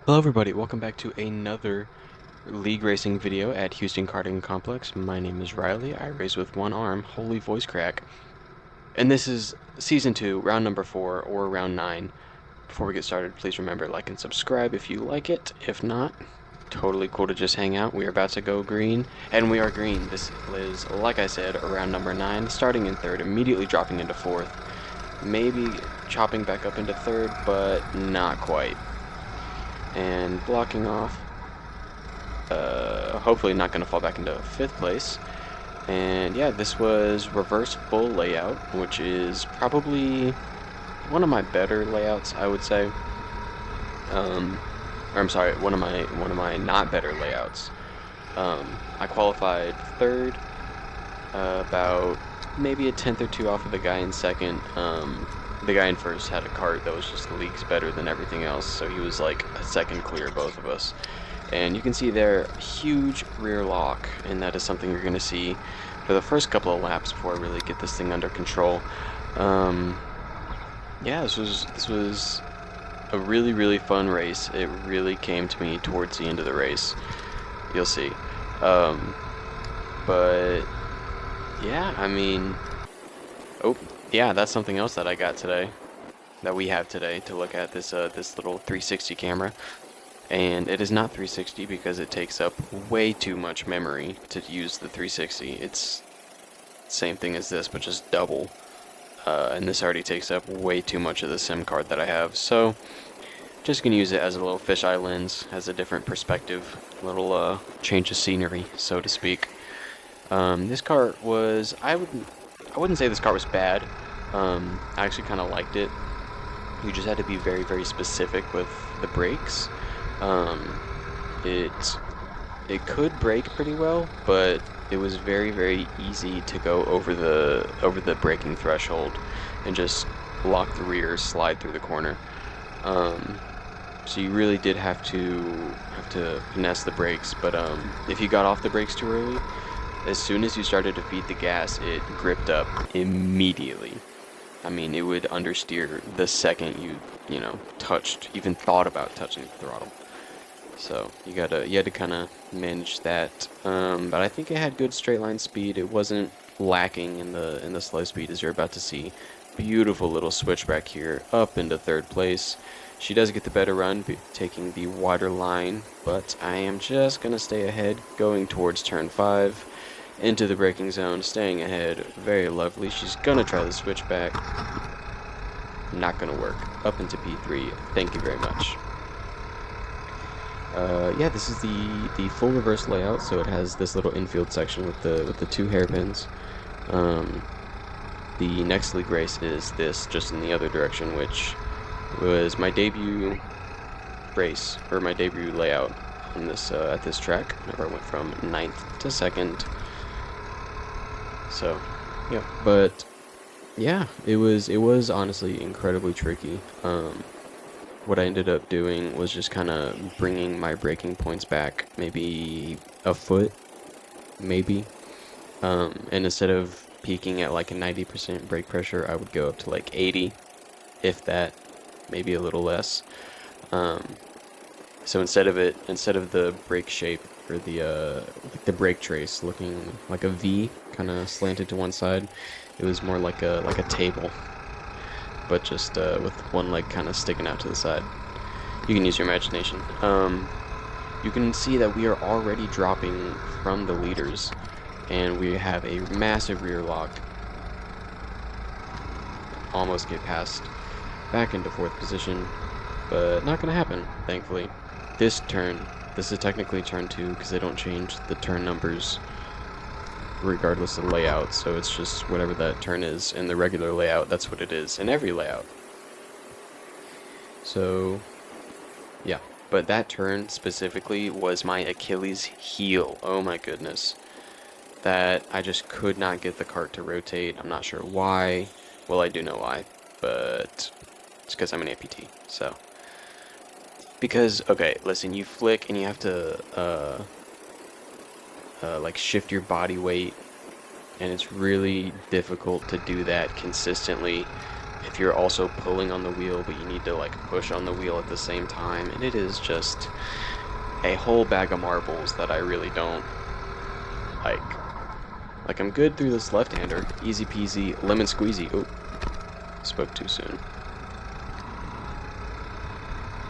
Hello everybody, welcome back to another league racing video at Houston Karting Complex. My name is Riley, I race with one arm, holy voice crack. And this is Season 2, round number 4, or round 9. Before we get started, please remember like and subscribe if you like it. If not, totally cool to just hang out. We are about to go green, and we are green. This is, like I said, round number 9, starting in 3rd, immediately dropping into 4th. Maybe chopping back up into 3rd, but not quite. And blocking off. Hopefully not going to fall back into 5th place. And yeah, this was reverse full layout, which is probably one of my better layouts, I would say. Or I'm sorry, one of my not better layouts. I qualified 3rd, about maybe a 10th or 2 off of the guy in 2nd. The guy in 1st had a cart that was just leagues better than everything else, so he was like a 2nd clear of both of us. And you can see there, huge rear lock, and that is something you're going to see for the first couple of laps before I really get this thing under control. Yeah, this was a really fun race. It really came to me towards the end of the race. You'll see. But yeah, I mean, oh yeah, that's something else that I got today, that we have today to look at, this this little 360 camera. And it is not 360 because it takes up way too much memory to use the 360. It's the same thing as this, but just double. And this already takes up way too much of the SIM card that I have. So, just gonna use it as a little fisheye lens, as a different perspective, little change of scenery, so to speak. This cart was, I wouldn't say this cart was bad. I actually kind of liked it. You just had to be very specific with the brakes. It could brake pretty well, but it was very easy to go over the braking threshold and just lock the rear, slide through the corner. So you really did have to finesse the brakes, but if you got off the brakes too early, as soon as you started to feed the gas, it gripped up immediately. I mean, it would understeer the second you know, even thought about touching the throttle. So you had to kind of manage that. But I think it had good straight line speed. It wasn't lacking in the slow speed, as you're about to see. Beautiful little switchback here, up into 3rd place. She does get the better run, taking the wider line, but I am just gonna stay ahead, going towards turn 5, into the braking zone, staying ahead. Very lovely. She's gonna try the switchback. Not gonna work. Up into P3. Thank you very much. Yeah, this is the full reverse layout, so it has this little infield section with the 2 hairpins. The next league race is this, just in the other direction, which was my debut race, or my debut layout in this at this track. Whenever I went from 9th to 2nd. So, yeah, but yeah, it was honestly incredibly tricky. What I ended up doing was just kind of bringing my braking points back maybe a foot, maybe. And instead of peaking at like a 90% brake pressure, I would go up to like 80, if that, maybe a little less. So instead of the brake shape, or the brake trace looking like a V, kind of slanted to one side, it was more like a table, but just with one leg kind of sticking out to the side. You can use your imagination. You can see that we are already dropping from the leaders, and we have a massive rear lock. Almost get past back into 4th position, but not gonna happen, thankfully. This is technically turn 2 because they don't change the turn numbers regardless of layout, so it's just whatever that turn is in the regular layout, that's what it is in every layout. So yeah, but that turn specifically was my Achilles heel. Oh my goodness, that I just could not get the cart to rotate. I'm not sure why. Well, I do know why, but it's because I'm an amputee. So because, okay, listen, you flick and you have to like shift your body weight, and it's really difficult to do that consistently if you're also pulling on the wheel, but you need to like push on the wheel at the same time, and it is just a whole bag of marbles that I really don't like. Like, I'm good through this left-hander, easy peasy, lemon squeezy. Oh, spoke too soon.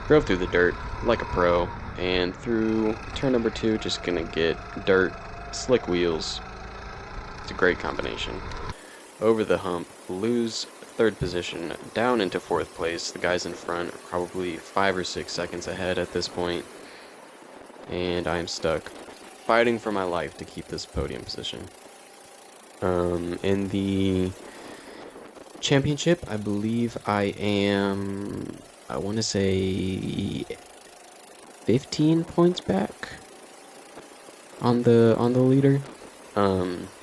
Drove through the dirt like a pro, and through turn number 2, just gonna get dirt, slick wheels. It's a great combination. Over the hump, lose 3rd position, down into 4th place. The guys in front are probably 5 or 6 seconds ahead at this point, and I'm stuck, fighting for my life to keep this podium position. In the championship, I believe I am, I want to say 15 points back on the leader.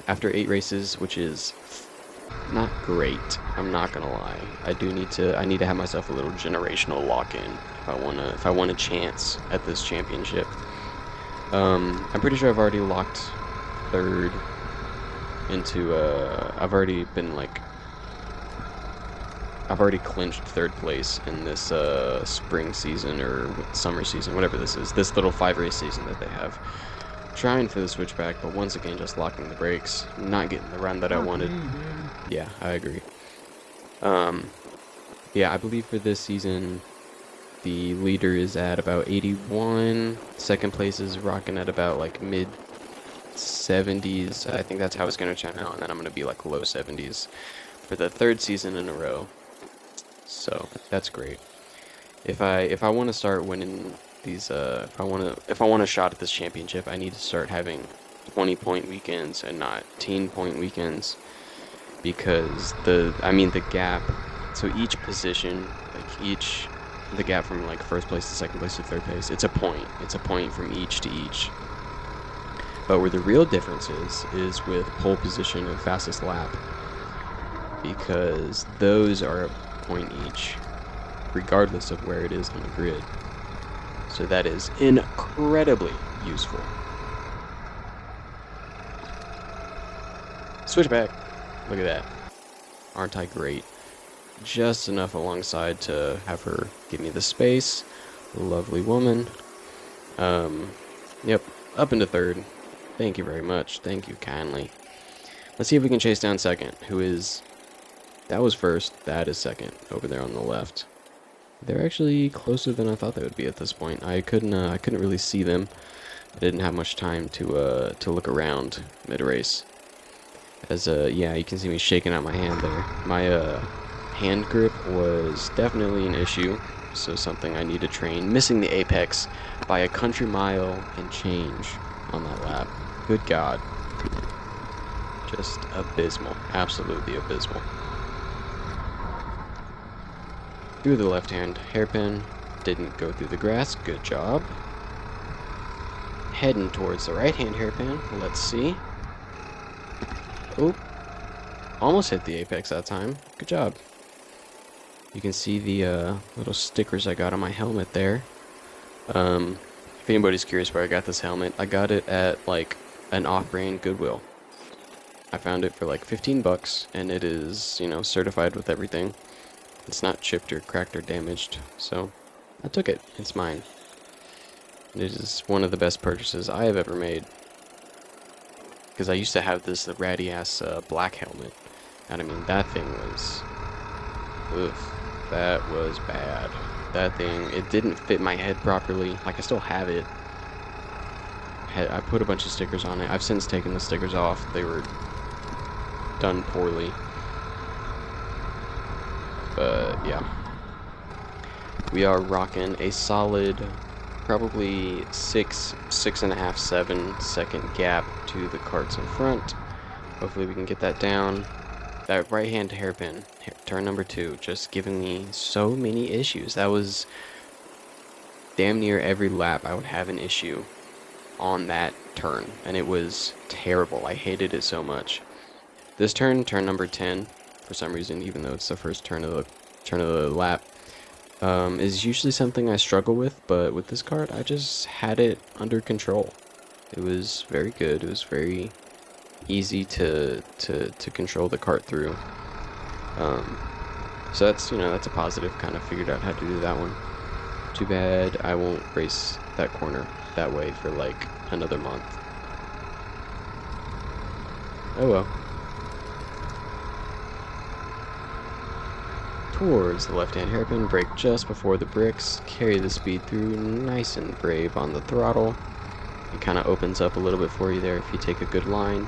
After 8 races, which is not great. I'm not gonna lie. I need to have myself a little generational lock-in if I want a chance at this championship. I'm pretty sure I've already locked 3rd into I've already clinched 3rd place in this spring season or summer season, whatever this is. This little 5-race season that they have. Trying for the switchback, but once again just locking the brakes, not getting the run that I wanted. Yeah, I agree. Yeah, I believe for this season the leader is at about 81. 2nd place is rocking at about like mid 70s. I think that's how it's going to turn out, and then I'm going to be like low 70s for the 3rd season in a row. So that's great. If I want to start winning these, if I want a shot at this championship, I need to start having 20-point weekends and not 10-point weekends, because the gap. So each position, the gap from like 1st place to 2nd place to 3rd place, it's a point. It's a point from each to each. But where the real difference is with pole position and fastest lap, because those are a point each, regardless of where it is on the grid. So that is incredibly useful. Switchback. Look at that. Aren't I great? Just enough alongside to have her give me the space. Lovely woman. Yep. Up into 3rd. Thank you very much. Thank you kindly. Let's see if we can chase down 2nd, that was 1st, that is 2nd, over there on the left. They're actually closer than I thought they would be at this point. I couldn't really see them. I didn't have much time to look around mid-race. As yeah, you can see me shaking out my hand there. My hand grip was definitely an issue, so something I need to train. Missing the apex by a country mile and change on that lap. Good God. Just abysmal. Absolutely abysmal. Through the left-hand hairpin. Didn't go through the grass. Good job. Heading towards the right-hand hairpin. Let's see. Oh. Almost hit the apex that time. Good job. You can see the little stickers I got on my helmet there. If anybody's curious where I got this helmet, I got it at like an off-brand Goodwill. I found it for like 15 bucks, and it is, you know, certified with everything. It's not chipped or cracked or damaged, so I took it. It's mine. It is one of the best purchases I have ever made. Because I used to have this ratty-ass black helmet, and I mean, that thing was... Oof. That was bad. That thing, it didn't fit my head properly. Like, I still have it. I put a bunch of stickers on it. I've since taken the stickers off. They were done poorly. But, yeah. We are rocking a solid, probably 6.5, 7 second gap to the carts in front. Hopefully we can get that down. That right-hand hairpin, turn number 2, just giving me so many issues. That was damn near every lap I would have an issue on that turn, and it was terrible. I hated it so much. This turn number 10, for some reason, even though it's the first turn of the lap, is usually something I struggle with, but with this cart, I just had it under control. It was very good. It was very easy to control the cart through. So that's, that's a positive. Kind of figured out how to do that one. Too bad I won't race that corner that way for like another month. Oh well. Towards the left-hand hairpin, brake just before the bricks, carry the speed through, nice and brave on the throttle. It kind of opens up a little bit for you there if you take a good line.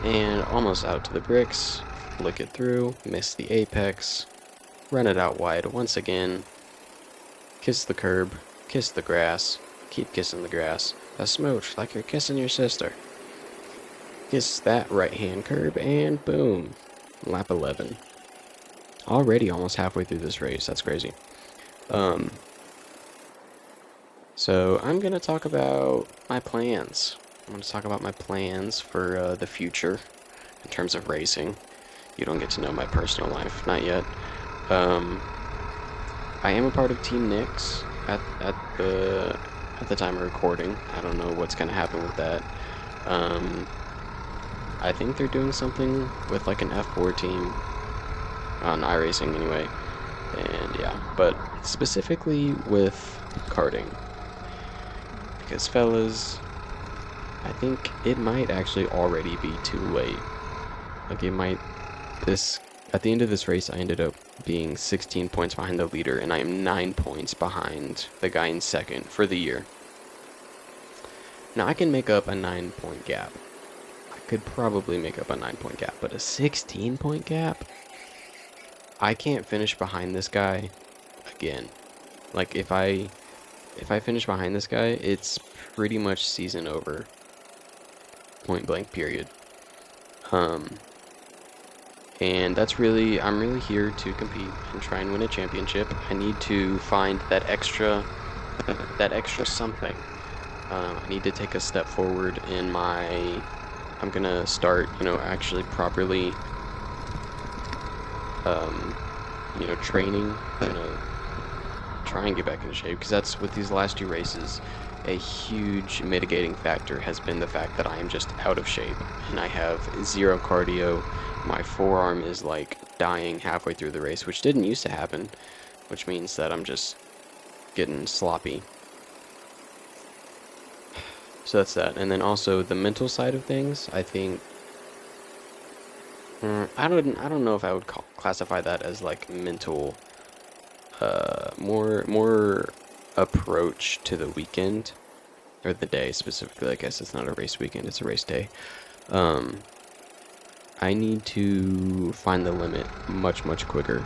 And almost out to the bricks, flick it through, miss the apex, run it out wide once again, kiss the curb, kiss the grass, keep kissing the grass, a smooch like you're kissing your sister. Kiss that right-hand curb, and boom, lap 11. Already almost halfway through this race. That's crazy. So I'm going to talk about my plans. I'm going to talk about my plans for the future in terms of racing. You don't get to know my personal life, not yet. I am a part of Team Nix at the time of recording. I don't know what's going to happen with that. I think they're doing something with like an F4 team on iRacing anyway, and yeah, but specifically with karting, because fellas, I think it might actually already be too late. Like at the end of this race I ended up being 16 points behind the leader, and I am 9 points behind the guy in second for the year. Now I can make up a 9-point gap. I could probably make up a 9-point gap, but a 16-point gap? I can't finish behind this guy again. Like, if I finish behind this guy, it's pretty much season over. Point blank, period. And I'm really here to compete and try and win a championship. I need to find that extra something. I need to take a step forward in I'm gonna start, actually properly training. I'm gonna try and get back into shape, because that's, with these last 2 races, a huge mitigating factor has been the fact that I am just out of shape and I have 0 cardio. My forearm is like dying halfway through the race, which didn't used to happen, which means that I'm just getting sloppy. So that's that. And then also the mental side of things, I think I don't know if I would classify that as like mental, more approach to the weekend, or the day specifically. I guess it's not a race weekend, it's a race day. I need to find the limit much quicker,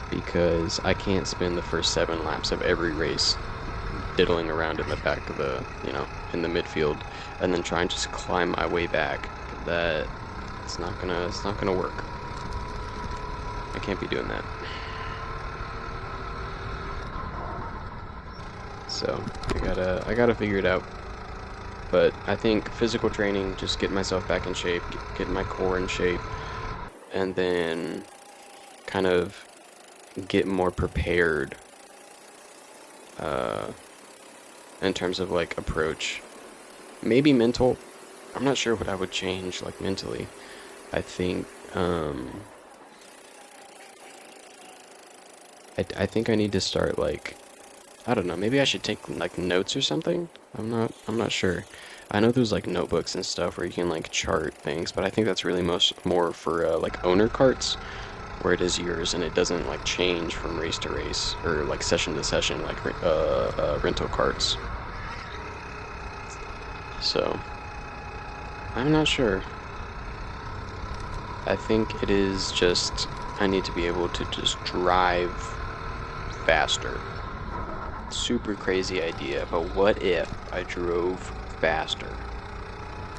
because I can't spend the first 7 laps of every race diddling around in the back of the, in the midfield, and then try and just climb my way back. It's not gonna work. I can't be doing that. So I gotta figure it out. But I think physical training, just getting myself back in shape, getting my core in shape, and then kind of get more prepared in terms of like approach. Maybe mental. I'm not sure what I would change like mentally. I think I think I need to start, like, I don't know, maybe I should take like notes or something. I'm not sure. I know there's like notebooks and stuff where you can like chart things, but I think that's really more for like owner carts, where it is yours and it doesn't like change from race to race or like session to session like rental carts. So I'm not sure. I think it is just I need to be able to just drive faster. Super crazy idea, but what if I drove faster?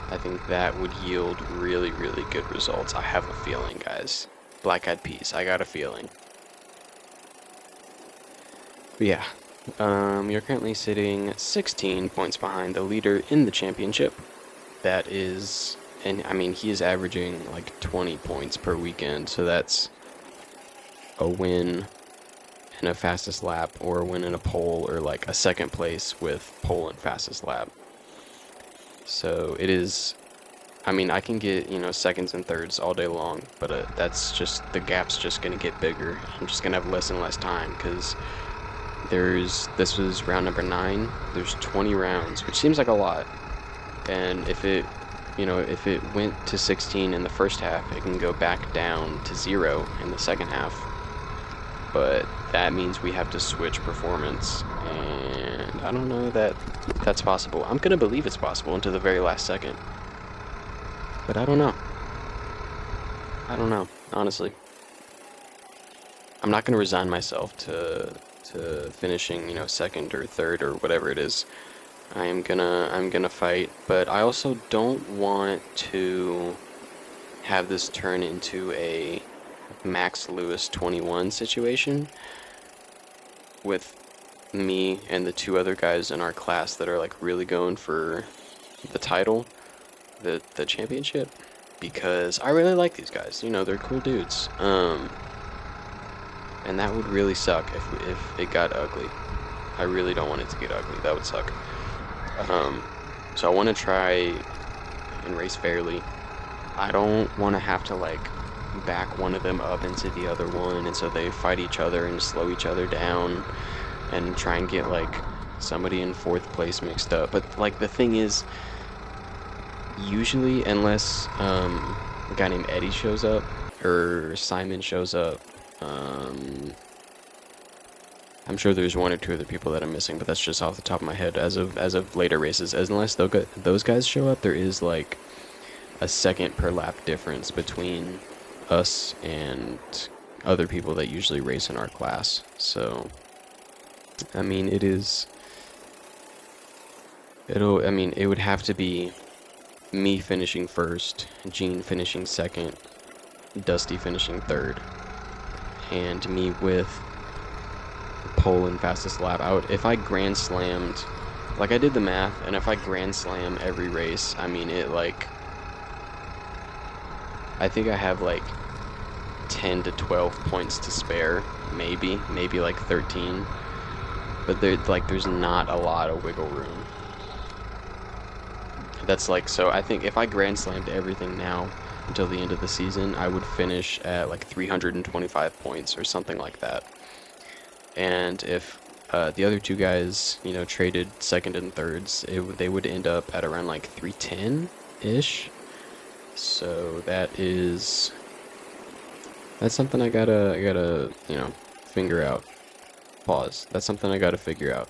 I think that would yield really good results. I have a feeling, guys. Black Eyed Peas, I got a feeling. But yeah, you're currently sitting 16 points behind the leader in the championship. That is, and I mean, he is averaging like 20 points per weekend, so that's a win in a fastest lap, or a win in a pole, or like a second place with pole and fastest lap. So it is, I mean, I can get, seconds and thirds all day long, but that's just, the gap's just gonna get bigger. I'm just gonna have less and less time, because this was round number 9, there's 20 rounds, which seems like a lot, and if it went to 16 in the first half, it can go back down to 0 in the second half, but that means we have to switch performance, and I don't know that that's possible. I'm gonna believe it's possible until the very last second. But I don't know. I don't know, honestly. I'm not gonna resign myself to finishing, second or third or whatever it is. I'm gonna fight, but I also don't want to have this turn into a Max Lewis 21 situation with me and the 2 other guys in our class that are like really going for the title. The championship, because I really like these guys, they're cool dudes, and that would really suck if it got ugly. I really don't want it to get ugly. That would suck. So I want to try and race fairly. I don't want to have to like back one of them up into the other one, and so they fight each other and slow each other down and try and get like somebody in 4th place mixed up. But like the thing is, usually, unless a guy named Eddie shows up or Simon shows up, I'm sure there's 1 or 2 other people that I'm missing, but that's just off the top of my head as of later races. Unless those guys show up, there is like a second per lap difference between us and other people that usually race in our class. So I mean, it would have to be me finishing first, Gene finishing second, Dusty finishing third, and me with pole and fastest lap out. If I grand slammed, like I did the math, and if I grand slam every race, I mean I think I have like 10 to 12 points to spare, maybe like 13, but there's not a lot of wiggle room. That's like, so I think if I grand slammed everything now until the end of the season, I would finish at like 325 points or something like that. And if the other 2 guys, traded second and thirds, they would end up at around like 310-ish. So that's something I gotta, figure out. Pause. That's something I gotta figure out.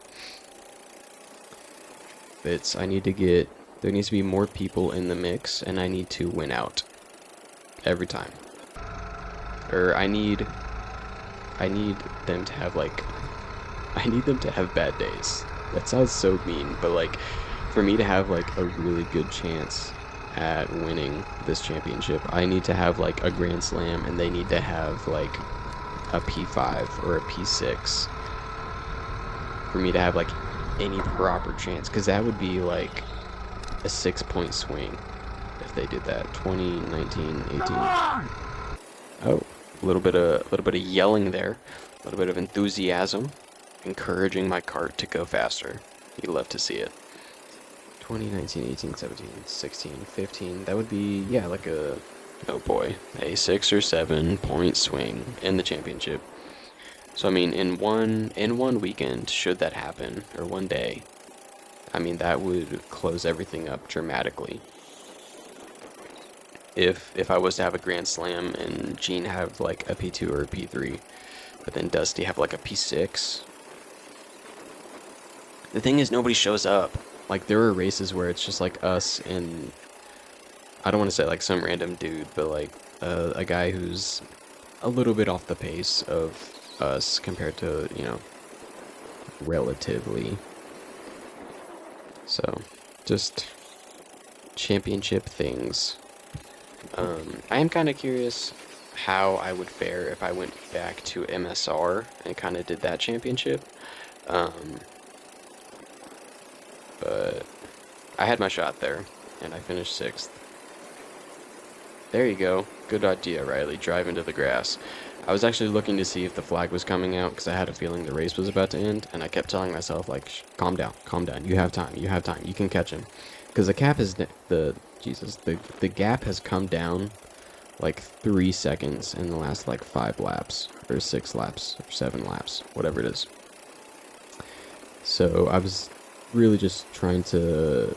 There needs to be more people in the mix, and I need to win out every time. Or I need them to have bad days. That sounds so mean, but like for me to have like a really good chance at winning this championship, I need to have like a grand slam, and they need to have like a P5 or a P6 for me to have like any proper chance, because that would be like a 6-point swing if they did that. 20, 19, 18. Oh, a little bit of yelling there, a little bit of enthusiasm, encouraging my cart to go faster. You love to see it. 20, 19, 18, 17, 16, 15. That would be, yeah, like a 6 or 7 point swing in the championship. So I mean, in one weekend, should that happen, or one day, I mean, that would close everything up dramatically. If I was to have a grand slam and Gene have like a P2 or a P3, but then Dusty have like a P6. The thing is, nobody shows up. Like, there are races where it's just like us and, I don't want to say like some random dude, but like a guy who's a little bit off the pace of us compared to, relatively. So, just championship things. I am kind of curious how I would fare if I went back to MSR and kind of did that championship. But I had my shot there, and I finished 6th. There you go. Good idea, Riley. Drive into the grass. I was actually looking to see if the flag was coming out, because I had a feeling the race was about to end, and I kept telling myself, like, calm down, you have time, you can catch him. Because the Jesus, the gap has come down like 3 seconds in the last like 5 laps, or 6 laps, or 7 laps, whatever it is. So I was really just trying to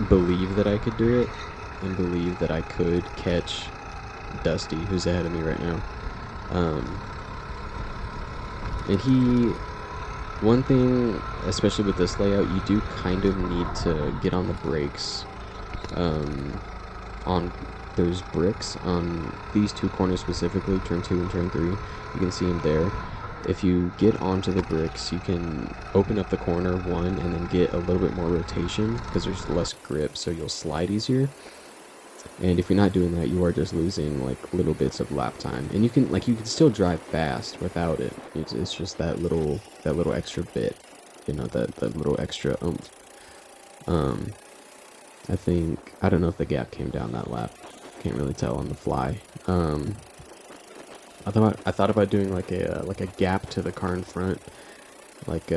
believe that I could do it, and believe that I could catch Dusty, who's ahead of me right now. And one thing, especially with this layout, you do kind of need to get on the brakes on those bricks on these 2 corners specifically, turn 2 and turn 3. You can see them there. If you get onto the bricks, you can open up the corner 1 and then get a little bit more rotation because there's less grip, so you'll slide easier. And if you're not doing that, you are just losing like little bits of lap time. And you can still drive fast without it. It's just that little extra bit, you know, that little extra oomph. I don't know if the gap came down that lap. Can't really tell on the fly. I thought about doing like a gap to the car in front, like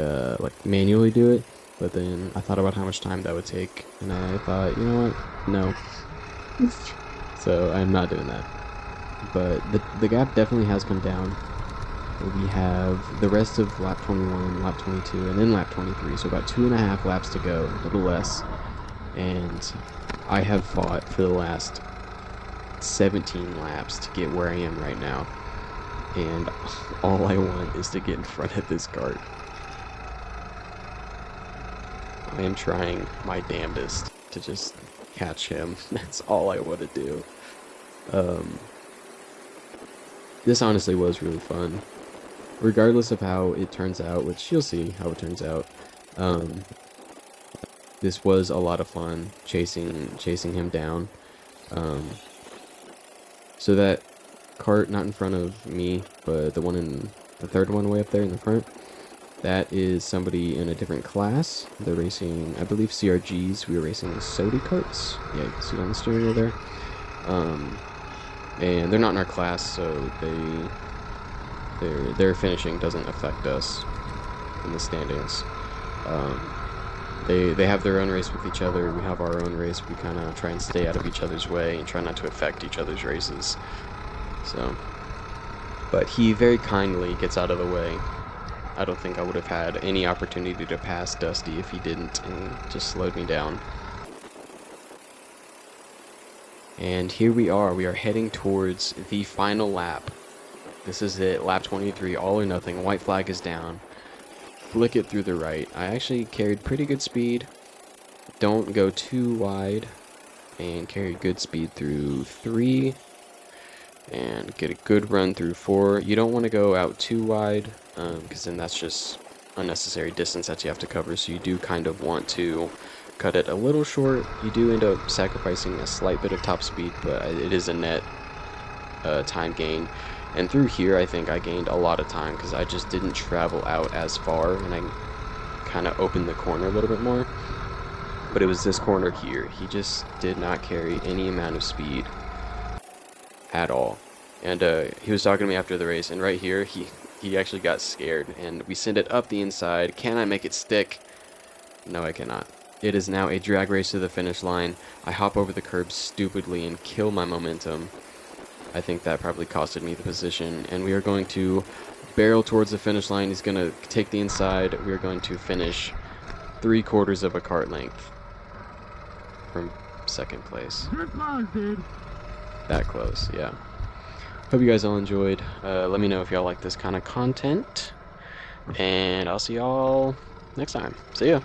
manually do it. But then I thought about how much time that would take, and I thought, you know what? No. So I'm not doing that. But the gap definitely has come down. We have the rest of lap 21, lap 22, and then lap 23. So about 2.5 laps to go, a little less. And I have fought for the last 17 laps to get where I am right now. And all I want is to get in front of this kart. I am trying my damnedest to just catch him. That's all I want to do. This honestly was really fun. Regardless of how it turns out, which you'll see how it turns out. This was a lot of fun chasing him down. So that kart, not in front of me, but the third one way up there in the front, that is somebody in a different class. They're racing, I believe, CRGs. We were racing Sodi karts. Yeah, you can see it on the steering wheel there. And they're not in our class, so their finishing doesn't affect us in the standings. They have their own race with each other. We have our own race. We kind of try and stay out of each other's way and try not to affect each other's races. So, but he very kindly gets out of the way. I don't think I would have had any opportunity to pass Dusty if he didn't, and just slowed me down. And here we are. We are heading towards the final lap. This is it, lap 23, all or nothing. White flag is down. Flick it through the right. I actually carried pretty good speed. Don't go too wide. And carry good speed through 3. And get a good run through 4. You don't want to go out too wide, because then that's just unnecessary distance that you have to cover. So you do kind of want to cut it a little short. You do end up sacrificing a slight bit of top speed, but it is a net time gain. And through here, I think I gained a lot of time because I just didn't travel out as far, and I kind of opened the corner a little bit more. But it was this corner here. He just did not carry any amount of speed at all. And he was talking to me after the race, and right here, he actually got scared, and we send it up the inside. Can I make it stick? No, I cannot. It is now a drag race to the finish line. I hop over the curb stupidly and kill my momentum. I think that probably costed me the position, and we are going to barrel towards the finish line. He's going to take the inside. We are going to finish 3/4 of a kart length from second place. Good close, dude. That close, yeah. Hope you guys all enjoyed. Let me know if y'all like this kind of content, and I'll see y'all next time. See ya.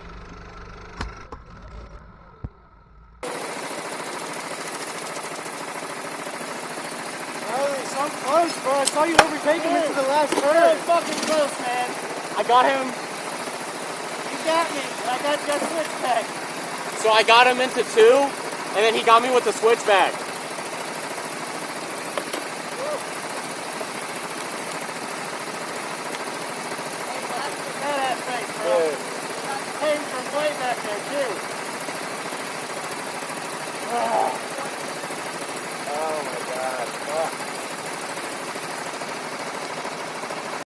So close, bro. I saw you overtake him into the last turn. Really fucking close, man. I got him. You got me. I got that switchback. So I got him into 2, and then he got me with the switchback. That ass face, bro. Came from way back there, too. Oh my god. Fuck.